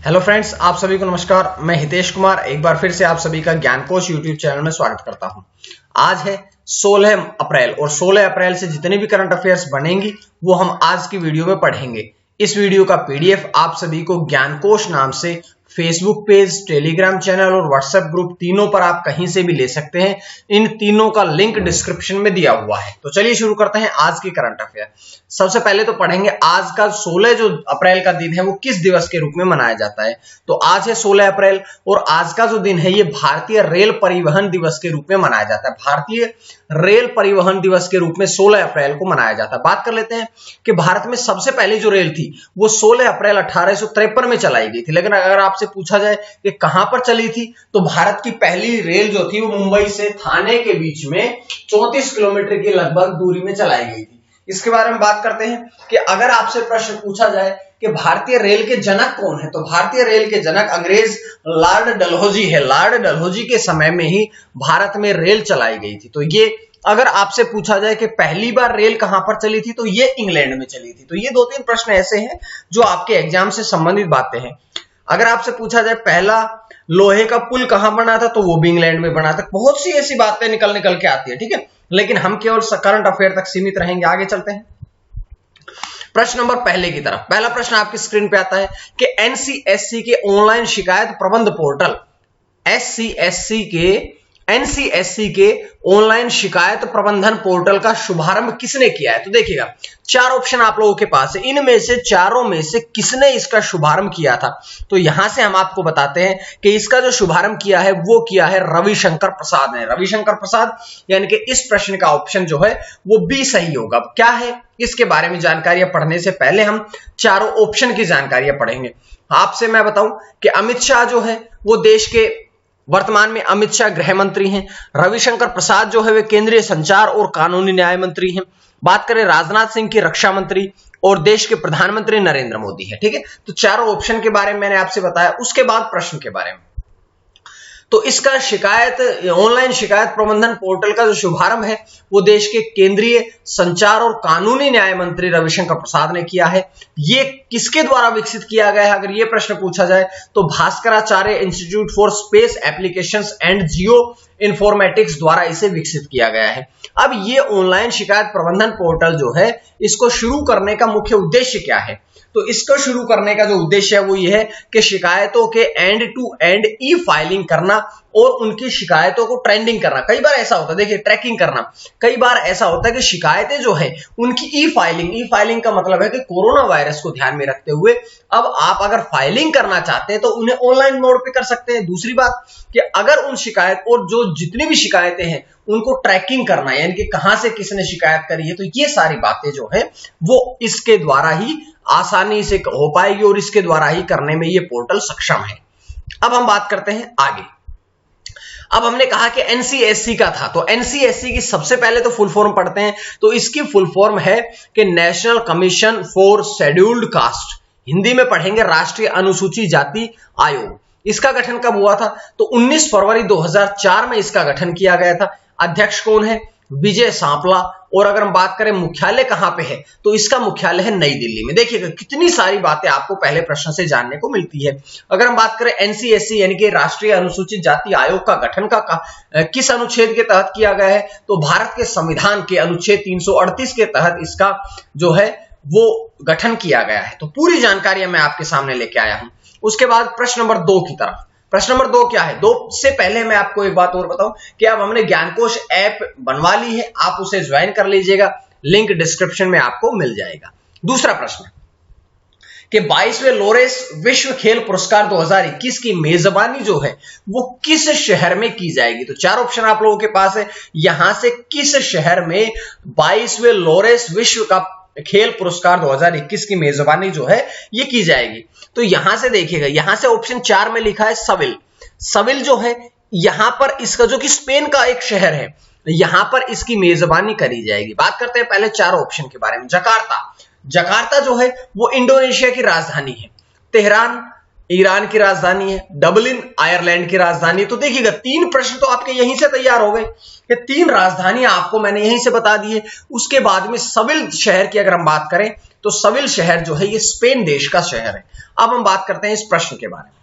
Hello friends, आप सभी को नमस्कार। मैं हितेश कुमार एक बार फिर से आप सभी का ज्ञानकोश यूट्यूब चैनल में स्वागत करता हूं। आज है 16 अप्रैल और 16 अप्रैल से जितने भी करंट अफेयर्स बनेंगी वो हम आज की वीडियो में पढ़ेंगे। इस वीडियो का पीडीएफ आप सभी को ज्ञानकोश नाम से फेसबुक पेज, टेलीग्राम चैनल और व्हाट्सएप ग्रुप तीनों पर आप कहीं से भी ले सकते हैं। इन तीनों का लिंक डिस्क्रिप्शन में दिया हुआ है। तो चलिए शुरू करते हैं आज की करंट अफेयर। सबसे पहले तो पढ़ेंगे आज का 16 जो अप्रैल का दिन है वो किस दिवस के रूप में मनाया जाता है। तो आज है 16 अप्रैल और आज का जो दिन है ये भारतीय रेल परिवहन दिवस के रूप में मनाया जाता है। भारतीय रेल परिवहन दिवस के रूप में 16 अप्रैल को मनाया जाता है। बात कर लेते हैं कि भारत में सबसे पहले जो रेल थी वो 16 अप्रैल 1853 में चलाई गई थी। लेकिन अगर आपसे पूछा जाए कि कहां पर चली थी तो भारत की पहली रेल जो थी वो मुंबई से थाने के बीच में 34 किलोमीटर की लगभग दूरी में चलाई गई थी। इसके बारे में बात करते हैं कि अगर आपसे प्रश्न पूछा जाए कि भारतीय रेल के जनक कौन है तो भारतीय रेल के जनक अंग्रेज लॉर्ड डलहौजी है। लॉर्ड डलहौजी के समय में ही भारत में रेल चलाई गई थी। तो ये अगर आपसे पूछा जाए कि पहली बार रेल कहां पर चली थी तो ये इंग्लैंड में चली थी। तो ये दो तीन प्रश्न ऐसे हैं जो आपके एग्जाम से संबंधित बातें हैं। अगर आपसे पूछा जाए पहला लोहे का पुल कहां बना था तो वो भी इंग्लैंड में बना था। बहुत सी ऐसी बातें निकल के आती है, ठीक है, लेकिन हम केवल करंट अफेयर तक सीमित रहेंगे। आगे चलते हैं प्रश्न नंबर पहले की तरफ। पहला प्रश्न आपकी स्क्रीन पे आता है कि एनसीएससी के ऑनलाइन शिकायत प्रबंध पोर्टल एनसीएससी के ऑनलाइन शिकायत प्रबंधन पोर्टल का शुभारंभ किसने किया है। तो देखिएगा चार ऑप्शन आप लोगों के पास है, इनमें से चारों में से किसने इसका शुभारंभ किया था। तो यहां से हम आपको बताते हैं कि इसका जो शुभारंभ किया है वो किया है रविशंकर प्रसाद ने। रविशंकर प्रसाद, यानी कि इस प्रश्न का ऑप्शन जो है वो बी सही होगा। क्या है इसके बारे में जानकारियां पढ़ने से पहले हम चारों ऑप्शन की जानकारियां पढ़ेंगे। आपसे मैं बताऊं कि अमित शाह जो है वो देश के वर्तमान में अमित शाह गृह मंत्री हैं। रविशंकर प्रसाद जो है वे केंद्रीय संचार और कानूनी न्याय मंत्री हैं। बात करें राजनाथ सिंह की रक्षा मंत्री और देश के प्रधानमंत्री नरेंद्र मोदी है। ठीक है, तो चारों ऑप्शन के बारे में मैंने आपसे बताया। उसके बाद प्रश्न के बारे में, तो इसका ऑनलाइन शिकायत प्रबंधन पोर्टल का जो शुभारंभ है वो देश के केंद्रीय संचार और कानूनी न्याय मंत्री रविशंकर प्रसाद ने किया है। ये किसके द्वारा विकसित किया गया है अगर ये प्रश्न पूछा जाए तो Bhaskaracharya institute for space applications and Jio informatics द्वारा इसे विकसित किया गया है। अब ये ऑनलाइन शिकायत प्रबंधन पोर्टल जो है इसको शुरू करने का मुख्य उद्देश्य क्या है। तो इसको शुरू करने का जो उद्देश्य है वो ये है कि शिकायतों के end to end e filing करना और उनकी शिकायतों को ट्रेंडिंग करना। कई बार ऐसा होता है, देखिए, ट्रैकिंग करना। कई बार ऐसा होता है कि शिकायतें जो है उनकी ई फाइलिंग का मतलब है कि कोरोना वायरस को ध्यान में रखते हुए अब आप अगर फाइलिंग करना चाहते हैं तो उन्हें ऑनलाइन मोड पे कर सकते हैं। दूसरी बात कि अगर उन शिकायत और जो जितनी भी शिकायतें हैं उनको ट्रैकिंग करना, यानी कि कहां से किसने शिकायत करी है, तो ये सारी बातें जो है वो इसके द्वारा ही आसानी से हो पाएगी और इसके द्वारा ही करने में ये पोर्टल सक्षम है। अब हम बात करते हैं आगे। अब हमने कहा कि एनसीएससी का था, तो एनसीएससी की सबसे पहले तो फुल फॉर्म पढ़ते हैं। तो इसकी फुल फॉर्म है कि national commission for scheduled caste, Hindi में पढ़ेंगे राष्ट्रीय अनुसूचित जाति आयोग। इसका गठन कब हुआ था तो 19 फरवरी 2004 में इसका गठन किया गया था। अध्यक्ष कौन है, विजय सांपला। और अगर हम बात करें मुख्यालय कहां पे है तो इसका मुख्यालय है नई दिल्ली में। देखिएगा कितनी सारी बातें आपको पहले प्रश्न से जानने को मिलती है। अगर हम बात करें एनसीएससी यानी कि राष्ट्रीय अनुसूचित जाति आयोग का गठन किस अनुच्छेद के तहत किया गया है तो भारत के संविधान के अनुच्छेद 338 के तहत इसका जो है वो गठन किया गया है। तो पूरी जानकारी मैं आपके सामने लेके आया हूं। उसके बाद प्रश्न नंबर 2 की तरफ। प्रश्न नंबर 2 क्या है, 2 से पहले मैं आपको एक बात और बताऊं कि अब हमने ज्ञानकोश ऐप बनवा ली है, आप उसे ज्वाइन कर लीजिएगा, लिंक डिस्क्रिप्शन में आपको मिल जाएगा। दूसरा प्रश्न कि 22वें लोरेस विश्व खेल पुरस्कार 2021 की मेजबानी जो है वो किस शहर में की जाएगी। तो चार ऑप्शन आप लोगों के पास है, यहां से किस शहर में 22वें लोरेस विश्व का खेल पुरस्कार 2021 की मेजबानी जो है ये की जाएगी। तो यहां से देखिएगा, यहां से ऑप्शन 4 में लिखा है सविल जो है यहां पर इसका जो कि स्पेन का एक शहर है यहां पर इसकी मेजबानी करी जाएगी। बात करते हैं पहले चार ऑप्शन के बारे में। जकार्ता जो है वो इंडोनेशिया की राजधानी है। तेहरान ईरान की राजधानी है। डबलिन आयरलैंड की राजधानी है। तो देखिएगा 3 प्रश्न तो आपके यहीं से तैयार हो गए। ये 3 राजधानियां आपको मैंने यहीं से बता दी है। उसके बाद में सविल शहर की अगर हम बात करें तो सविल शहर जो है ये स्पेन देश का शहर है। अब हम बात करते हैं इस प्रश्न के बारे में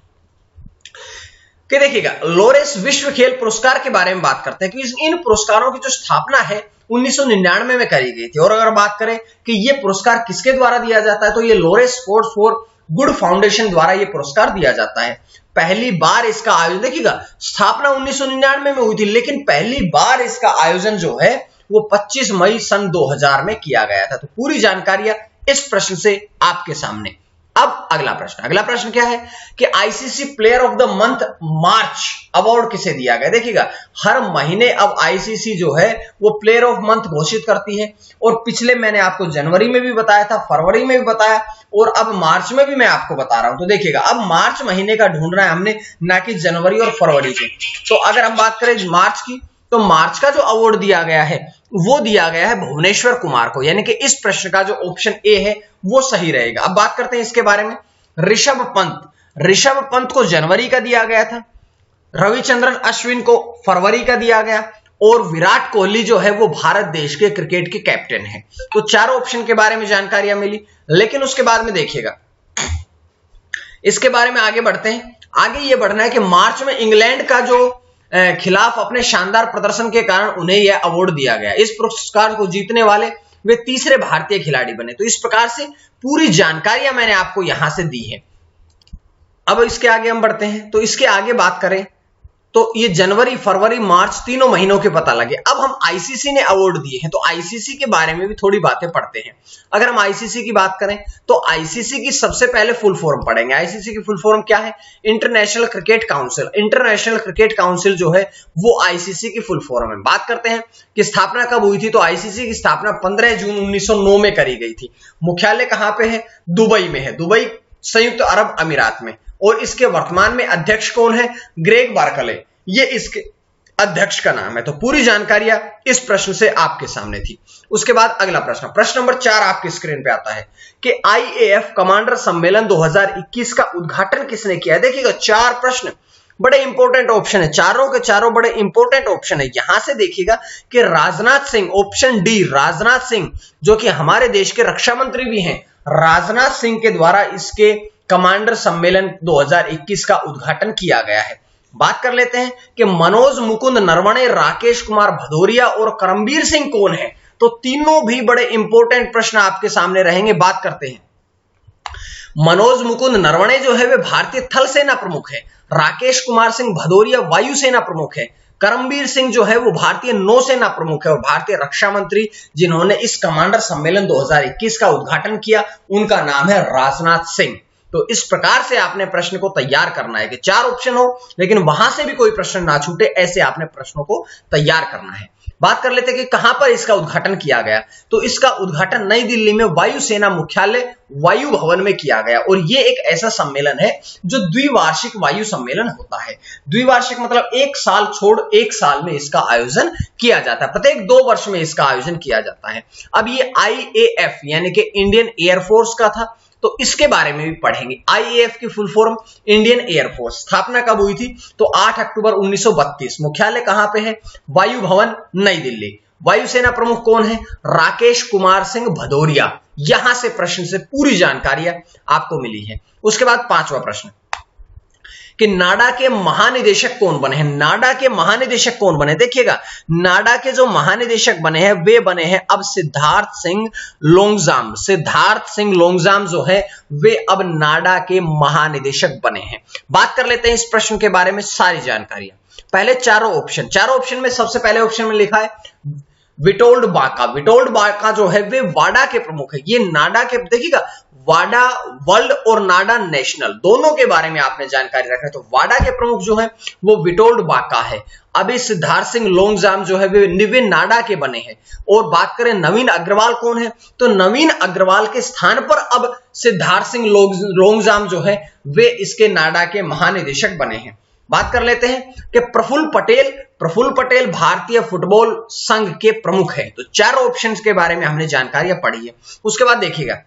कि देखिएगा, लोरेस विश्व खेल पुरस्कार के बारे में बात करते हैं कि इन पुरस्कारों की जो स्थापना है 1999 में करी गई थी। और अगर बात करें कि ये पुरस्कार किसके द्वारा दिया जाता है, तो ये Lowry sports for good foundation द्वारा ये पुरस्कार दिया जाता है। पहली बार इसका आयोजन, देखिएगा स्थापना 1999 में हुई थी, लेकिन पहली बार इसका आयोजन जो है वो 25 मई सन 2000 में किया गया था। तो पूरी जानकारियां इस प्रश्न से आपके सामने। अब अगला प्रश्न क्या है कि ICC player of the month March award किसे दिया गया। देखिएगा, हर महीने अब आईसीसी जो है वो प्लेयर ऑफ मंथ घोषित करती है, और पिछले मैंने आपको जनवरी में भी बताया था, फरवरी में भी बताया, और अब मार्च में भी मैं आपको बता रहा हूं। तो देखिएगा, अब मार्च महीने का ढूंढना है हमने, ना कि जनवरी और फरवरी के। तो अगर हम बात करें मार्च की, तो मार्च का जो अवार्ड दिया गया है वो दिया गया है भुवनेश्वर कुमार को, यानी कि इस प्रश्न का जो ऑप्शन ए है वो सही रहेगा। अब बात करते हैं इसके बारे में। ऋषभ पंत को जनवरी का दिया गया था, रविचंद्रन अश्विन को फरवरी का दिया गया, और विराट कोहली जो है वो भारत देश के क्रिकेट के कैप्टन है। तो चारों ऑप्शन के बारे में जानकारियां मिली, लेकिन उसके बाद में देखिएगा, इसके बारे में आगे बढ़ते हैं। आगे ये बढ़ना है कि मार्च में इंग्लैंड का जो खिलाफ अपने शानदार प्रदर्शन के कारण उन्हें यह अवार्ड दिया गया। इस पुरस्कार को जीतने वाले वे तीसरे भारतीय खिलाड़ी बने। तो इस प्रकार से पूरी जानकारियां मैंने आपको यहां से दी है। अब इसके आगे हम बढ़ते हैं। तो इसके आगे बात करें तो ये जनवरी, फरवरी, मार्च तीनों महीनों के पता लगे। अब हम आईसीसी ने अवार्ड दिए हैं, तो आईसीसी के बारे में भी थोड़ी बातें पढ़ते हैं। अगर हम आईसीसी की बात करें तो आईसीसी की सबसे पहले फुल फॉर्म पढ़ेंगे। आईसीसी की फुल फॉर्म क्या है? International cricket council. International cricket council जो है वो आईसीसी की फुल फॉर्म है। बात करते हैं कि स्थापना कब हुई थी, तो आईसीसी की स्थापना 15 जून 1909 में करी गई थी। मुख्यालय कहां पे है? दुबई में है, दुबई संयुक्त अरब अमीरात में। और इसके वर्तमान में अध्यक्ष कौन है? ग्रेग बार्कले, ये इसके अध्यक्ष का नाम है। तो पूरी जानकारियां इस प्रश्न से आपके सामने थी। उसके बाद अगला प्रश्न नंबर 4 आपकी स्क्रीन पे आता है कि आईएएफ कमांडर सम्मेलन 2021 का उद्घाटन किसने किया है। देखिएगा, 4 प्रश्न बड़े इंपॉर्टेंट ऑप्शन है, चारों के चारों बड़े इंपॉर्टेंट ऑप्शन है। यहां से देखिएगा कि राजनाथ सिंह, ऑप्शन डी, राजनाथ सिंह जो कि हमारे देश के रक्षा मंत्री भी हैं, राजनाथ सिंह के द्वारा इसके कमांडर सम्मेलन 2021 का उद्घाटन किया गया है। बात कर लेते हैं कि मनोज मुकुंद नरवणे, राकेश कुमार भदौरिया और करमबीर सिंह कौन है। तो तीनों भी बड़े इंपॉर्टेंट प्रश्न आपके सामने रहेंगे। बात करते हैं, मनोज मुकुंद नरवणे जो है वे भारतीय थल सेना प्रमुख है, राकेश कुमार सिंह भदौरिया वायुसेना प्रमुख है, करमबीर सिंह जो है वो भारतीय नौसेना प्रमुख है, और भारतीय रक्षा मंत्री जिन्होंने इस कमांडर सम्मेलन 2021 का उद्घाटन किया उनका नाम है राजनाथ सिंह। तो इस प्रकार से आपने प्रश्न को तैयार करना है कि 4 ऑप्शन हो लेकिन वहां से भी कोई प्रश्न ना छूटे, ऐसे आपने प्रश्नों को तैयार करना है। बात कर लेते हैं कि कहां पर इसका उद्घाटन किया गया। तो इसका उद्घाटन नई दिल्ली में वायुसेना मुख्यालय वायु भवन में किया गया, और यह एक ऐसा सम्मेलन है जो द्विवार्षिक वायु सम्मेलन होता है। द्विवार्षिक मतलब 1 साल छोड़ 1 साल में इसका आयोजन किया जाता है, प्रत्येक 2 वर्ष में इसका आयोजन किया जाता है। अब ये आईएएफ यानी कि इंडियन एयरफोर्स का था, तो इसके बारे में भी पढ़ेंगे। आईएएफ की फुल फॉर्म इंडियन एयरफोर्स। स्थापना कब हुई थी? तो 8 अक्टूबर 1932। मुख्यालय कहां पे है? वायु भवन, नई दिल्ली। वायुसेना प्रमुख कौन है? राकेश कुमार सिंह भदौरिया। यहां से प्रश्न से पूरी जानकारियां आपको मिली है। उसके बाद 5वां प्रश्न कि नाडा के महानिदेशक कौन बने हैं। नाडा के महानिदेशक कौन बने? देखिएगा, नाडा के जो महानिदेशक बने हैं वे बने हैं अब सिद्धार्थ सिंह लोंगजाम। सिद्धार्थ सिंह लोंगजाम जो है वे अब नाडा के महानिदेशक बने हैं। बात कर लेते हैं इस प्रश्न के बारे में सारी जानकारियां। पहले चारों ऑप्शन में सबसे पहले ऑप्शन में लिखा है विटोल्ड बाका। विटोल्ड बाका जो है वे वाडा के प्रमुख है। ये नाडा के, देखिएगा वाडा वर्ल्ड और नाडा नेशनल दोनों के बारे में आपने जानकारी रखना है। तो वाडा के प्रमुख जो है वो विटोल्ड बाका है। अभी सिद्धार्थ सिंह लोंगजाम जो है वे नाडा के बने हैं। और बात करें नवीन अग्रवाल कौन है, तो नवीन अग्रवाल के स्थान पर अब सिद्धार्थ सिंह लोंगजाम जो है वे इसके नाडा के महानिदेशक बने हैं। बात कर लेते हैं कि प्रफुल्ल पटेल भारतीय फुटबॉल संघ के प्रमुख हैं। तो 4 ऑप्शंस के बारे में हमने जानकारियां पढ़ी है। उसके बाद देखिएगा,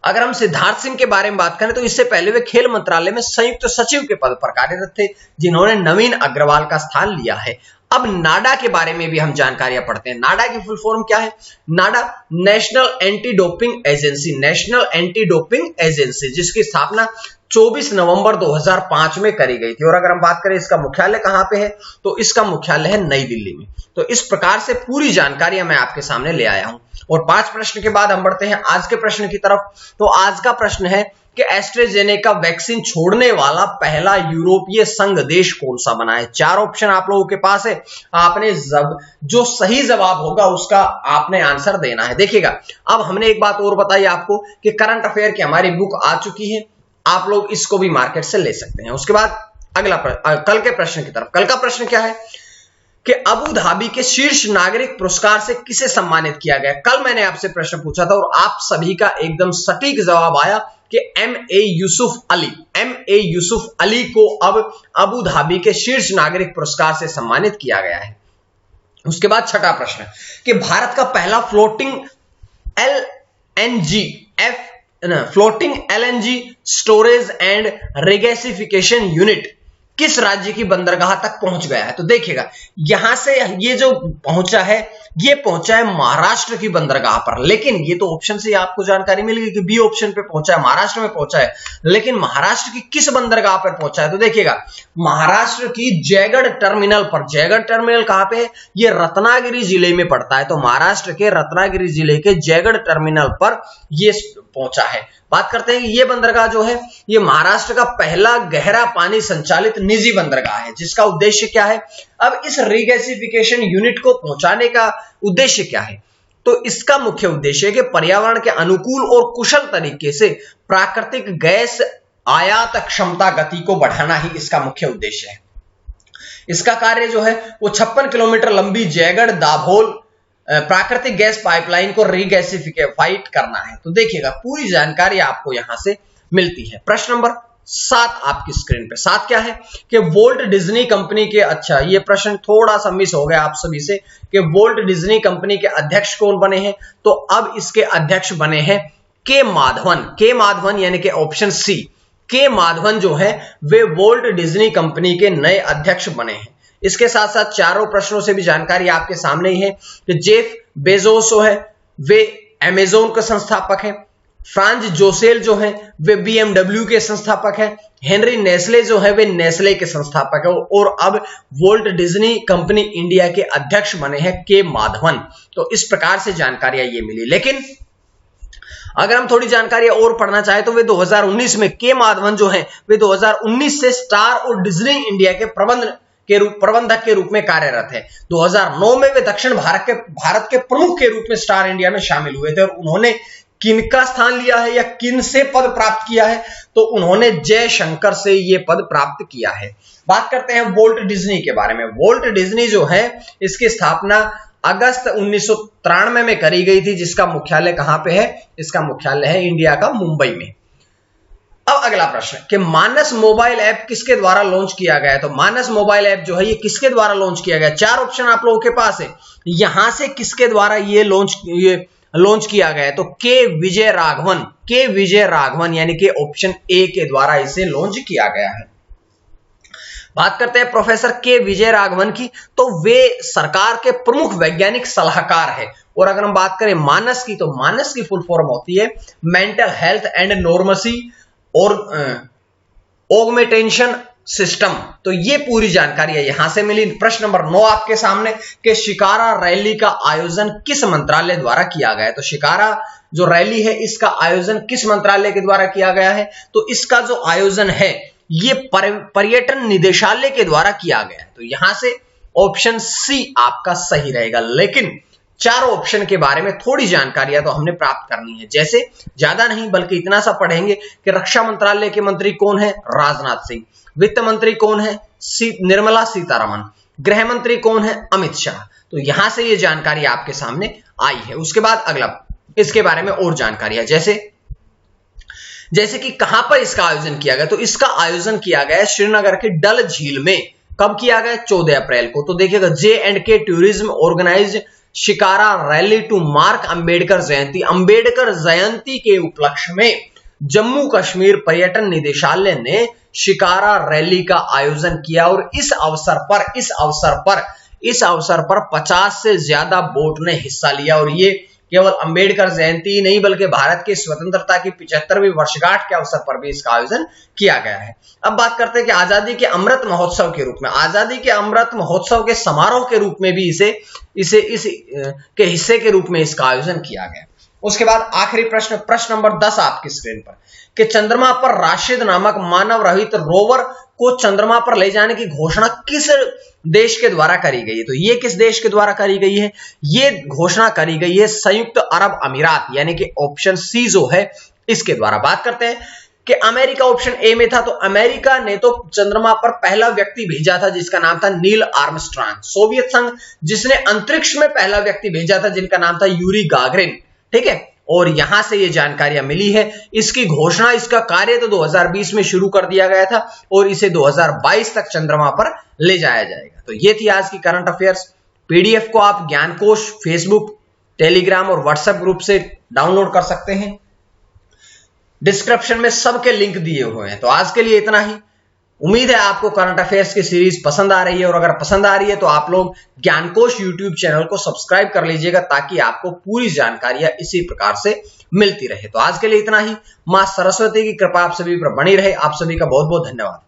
अगर हम सिद्धार्थ सिंह के बारे में बात करें तो इससे पहले वे खेल मंत्रालय में संयुक्त सचिव के पद पर कार्यरत थे, जिन्होंने नवीन अग्रवाल का स्थान लिया है। अब नाडा के बारे में भी हम जानकारियां पढ़ते हैं। नाडा की फुल फॉर्म क्या है? NADA national anti doping agency, national anti doping agency, जिसकी स्थापना 24 नवंबर 2005 में करी गई थी। और अगर हम बात करें इसका मुख्यालय कहां पे है, तो इसका मुख्यालय है नई दिल्ली में। तो इस प्रकार से पूरी जानकारियां मैं आपके सामने ले आया हूं। और 5 प्रश्न के बाद हम बढ़ते हैं आज के प्रश्न की तरफ। तो आज का प्रश्न है कि एस्ट्राजेनेका वैक्सीन छोड़ने वाला पहला यूरोपीय संघ देश कौन सा बना है? 4 ऑप्शन आप लोगों के पास है, आपने जो सही जवाब होगा उसका आपने आंसर देना है। देखिएगा, अब हमने एक बात और बताई आपको कि करंट अफेयर की हमारी बुक आ चुकी है, आप लोग इसको भी मार्केट से ले सकते हैं। उसके बाद अगला कल के प्रश्न की तरफ। कल का प्रश्न क्या है कि अबू धाबी के शीर्ष नागरिक पुरस्कार से किसे सम्मानित किया गया? कल मैंने आपसे प्रश्न पूछा था और आप सभी का एकदम सटीक जवाब आया कि M.A. यूसुफ अली, M.A. यूसुफ अली को अब अबू धाबी के शीर्ष नागरिक पुरस्कार से सम्मानित किया गया है। उसके बाद छठा प्रश्न कि भारत का पहला floating LNG storage and regasification unit किस राज्य की बंदरगाह तक पहुंच गया है? तो देखिएगा, यहां से ये जो पहुंचा है, ये पहुंचा है महाराष्ट्र की बंदरगाह पर। लेकिन ये तो ऑप्शन से आपको जानकारी मिल गई कि बी ऑप्शन पे पहुंचा है, महाराष्ट्र में पहुंचा है। लेकिन महाराष्ट्र की किस बंदरगाह पर पहुंचा है? तो देखिएगा, महाराष्ट्र की जयगढ़ टर्मिनल पर। जयगढ़ टर्मिनल कहां पे है? ये रत्नागिरी जिले में पड़ता है। तो महाराष्ट्र के रत्नागिरी जिले के जयगढ़ टर्मिनल पर ये पहुंचा है। बात करते हैं कि ये बंदरगाह जो है, ये महाराष्ट्र का पहला गहरा पानी संचालित निजी बंदरगाह है, जिसका उद्देश्य क्या है? अब इस रिगैसिफिकेशन यूनिट को पहुंचाने का उद्देश्य क्या है? तो इसका मुख्य उद्देश्य है कि पर्यावरण के अनुकूल और कुशल तरीके से प्राकृतिक गैस आयात क्षमता गति को बढ़ाना ही इसका मुख्य उद्देश्य है। इसका कार्य जो है वो 56 किलोमीटर लंबी जयगढ़ दाभोल प्राकृतिक गैस पाइपलाइन को रीगैसिफाइड करना है। तो देखिएगा, पूरी जानकारी आपको यहां से मिलती है। प्रश्न नंबर 7 आपकी स्क्रीन पे। 7 क्या है कि वोल्ट डिज्नी कंपनी के, अच्छा ये प्रश्न थोड़ा सा मिस हो गया आप सभी से, कि वोल्ट डिज्नी कंपनी के अध्यक्ष कौन बने हैं? तो अब इसके अध्यक्ष बने हैं के माधवन। के माधवन यानी कि ऑप्शन सी, के माधवन जो है वे वोल्ट डिज्नी कंपनी के नए अध्यक्ष बने हैं। इसके साथ साथ चारों प्रश्नों से भी जानकारी आपके सामने ही है कि जेफ बेजोस जो है वे अमेज़न के संस्थापक हैं, फ्रांज जोसेल जो है वे BMW के संस्थापक हैं, हेनरी नेस्ले जो है वे नेस्ले के संस्थापक है, और अब वोल्ट डिज्नी कंपनी इंडिया के अध्यक्ष बने हैं के माधवन। तो इस प्रकार से जानकारियां ये मिली। लेकिन अगर हम थोड़ी जानकारी और पढ़ना चाहे तो वे 2019 में के माधवन जो है वे 2019 से स्टार और डिज्नी इंडिया के प्रबंधक के रूप में कार्यरत है। 2009 में वे दक्षिण भारत के प्रमुख के रूप में स्टार इंडिया में शामिल हुए थे। और उन्होंने किनका स्थान लिया है या किन से पद प्राप्त किया है? तो उन्होंने जयशंकर से ये पद प्राप्त किया है। बात करते हैं वोल्ट डिज्नी के बारे में। वोल्ट डिज्नी जो है इसकी स्थापना अगस्त 1993 में करी गई थी, जिसका मुख्यालय कहां पे है? इसका मुख्यालय है इंडिया का मुंबई में। अब अगला प्रश्न कि मानस मोबाइल ऐप किसके द्वारा लॉन्च किया गया है? तो मानस मोबाइल ऐप जो है ये किसके द्वारा लॉन्च किया गया? 4 ऑप्शन आप लोगों के पास है, यहां से किसके द्वारा ये लॉन्च किया गया है? तो के विजय राघवन यानी कि ऑप्शन ए के द्वारा इसे लॉन्च किया गया है। बात करते हैं प्रोफेसर के विजय राघवन की, तो वे सरकार के प्रमुख वैज्ञानिक सलाहकार है। और अगर हम बात करें मानस की, तो मानस की फुल फॉर्म होती है मेंटल हेल्थ एंड नॉर्मसी और ऑगमेंटेशन सिस्टम। तो ये पूरी जानकारी यहां से मिली। प्रश्न नंबर 9 आपके सामने कि शिकारा रैली का आयोजन किस मंत्रालय द्वारा किया गया है? तो शिकारा जो रैली है इसका आयोजन किस मंत्रालय के द्वारा किया गया है? तो इसका जो आयोजन है ये पर्यटन निदेशालय के द्वारा किया गया है। तो यहां से ऑप्शन सी आपका सही रहेगा। लेकिन 4 ऑप्शन के बारे में थोड़ी जानकारियां तो हमने प्राप्त करनी है। जैसे ज्यादा नहीं बल्कि इतना सा पढ़ेंगे कि रक्षा मंत्रालय के मंत्री कौन है? राजनाथ सिंह। वित्त मंत्री कौन है? निर्मला सीतारमण। गृह मंत्री कौन है? अमित शाह। तो यहां से ये जानकारी आपके सामने आई है। उसके बाद अगला इसके बारे में और जानकारी है, जैसे कि कहां पर इसका आयोजन किया गया? तो इसका आयोजन किया गया श्रीनगर के डल झील में। कब किया गया? 14 अप्रैल को। तो देखिएगा, J&K tourism organised shikara rally to mark Ambedkar Jayanti. Ambedkar Jayanti के उपलक्ष्य में जम्मू कश्मीर पर्यटन निदेशालय ने शिकारा रैली का आयोजन किया और इस अवसर पर इस अवसर पर 50 से ज्यादा बोट ने हिस्सा लिया और ये केवल अंबेडकर जयंती नहीं बल्कि भारत की स्वतंत्रता की 75वीं वर्षगांठ के अवसर पर भी इसका आयोजन किया गया है। अब बात करते हैं कि आजादी के अमृत महोत्सव के रूप में, आजादी के अमृत महोत्सव के समारोह के रूप में भी इसे के हिस्से के रूप में इसका आयोजन किया गया। उसके बाद आखिरी प्रश्न नंबर 10 आपकी स्क्रीन पर, कि चंद्रमा पर राशिद नामक मानव रहित रोवर को चंद्रमा पर ले जाने की घोषणा किस देश के द्वारा करी गई है? तो ये किस देश के द्वारा करी गई है? ये घोषणा करी गई है संयुक्त अरब अमीरात, यानी कि ऑप्शन सी जो है इसके द्वारा। बात करते हैं कि अमेरिका ऑप्शन ए में था, तो अमेरिका ने तो चंद्रमा पर पहला व्यक्ति भेजा था जिसका नाम था नील आर्मस्ट्रांग। सोवियत संघ जिसने अंतरिक्ष में पहला व्यक्ति भेजा था जिनका नाम था यूरी गागरिन, ठीक है। और यहां से ये जानकारियां मिली है। इसकी घोषणा, इसका कार्य तो 2020 में शुरू कर दिया गया था और इसे 2022 तक चंद्रमा पर ले जाया जाएगा। तो ये थी आज की करंट अफेयर्स। पीडीएफ को आप ज्ञानकोश फेसबुक, टेलीग्राम और व्हाट्सएप ग्रुप से डाउनलोड कर सकते हैं। डिस्क्रिप्शन में सबके लिंक दिए हुए हैं। तो आज के लिए इतना ही। उम्मीद है आपको करंट अफेयर्स की सीरीज पसंद आ रही है, और अगर पसंद आ रही है तो आप लोग ज्ञानकोश यूट्यूब चैनल को सब्सक्राइब कर लीजिएगा ताकि आपको पूरी जानकारियां इसी प्रकार से मिलती रहे। तो आज के लिए इतना ही। मां सरस्वती की कृपा आप सभी पर बनी रहे। आप सभी का बहुत बहुत धन्यवाद।